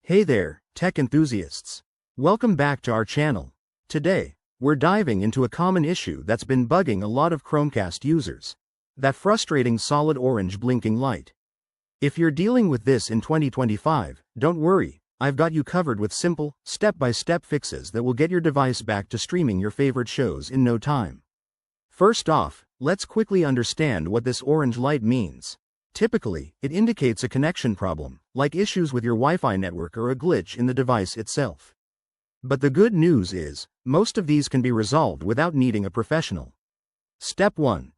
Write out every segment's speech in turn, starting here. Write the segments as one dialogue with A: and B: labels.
A: Hey there, tech enthusiasts. Welcome back to our channel. Today, we're diving into a common issue that's been bugging a lot of Chromecast users. That frustrating solid orange blinking light. If you're dealing with this in 2025, don't worry, I've got you covered with simple, step-by-step fixes that will get your device back to streaming your favorite shows in no time. First off, let's quickly understand what this orange light means. Typically, it indicates a connection problem, like issues with your Wi-Fi network or a glitch in the device itself. But the good news is, most of these can be resolved without needing a professional. Step 1.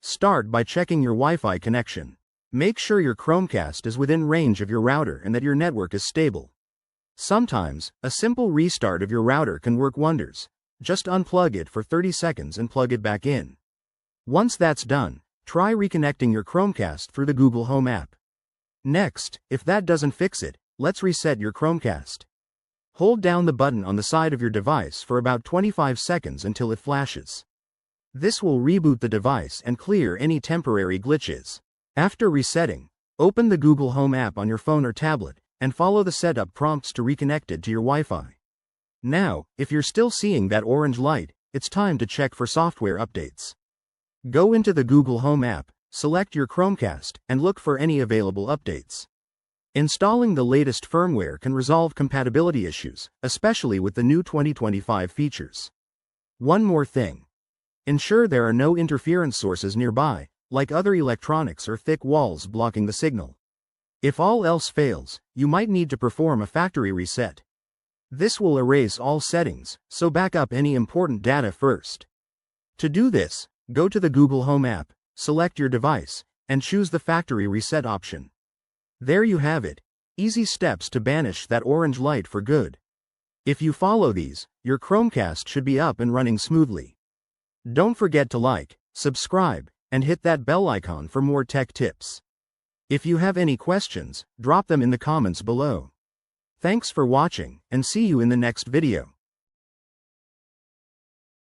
A: Start by checking your Wi-Fi connection. Make sure your Chromecast is within range of your router and that your network is stable. Sometimes, a simple restart of your router can work wonders. Just unplug it for 30 seconds and plug it back in. Once that's done, try reconnecting your Chromecast through the Google Home app. Next, if that doesn't fix it, let's reset your Chromecast. Hold down the button on the side of your device for about 25 seconds until it flashes. This will reboot the device and clear any temporary glitches. After resetting, open the Google Home app on your phone or tablet, and follow the setup prompts to reconnect it to your Wi-Fi. Now, if you're still seeing that orange light, it's time to check for software updates. Go into the Google Home app, select your Chromecast, and look for any available updates. Installing the latest firmware can resolve compatibility issues, especially with the new 2025 features. One more thing. Ensure there are no interference sources nearby, like other electronics or thick walls blocking the signal. If all else fails, you might need to perform a factory reset. This will erase all settings, so back up any important data first. To do this, go to the Google Home app, select your device, and choose the factory reset option. There you have it. Easy steps to banish that orange light for good. If you follow these, your Chromecast should be up and running smoothly. Don't forget to like, subscribe, and hit that bell icon for more tech tips. If you have any questions, drop them in the comments below. Thanks for watching, and see you in the next video.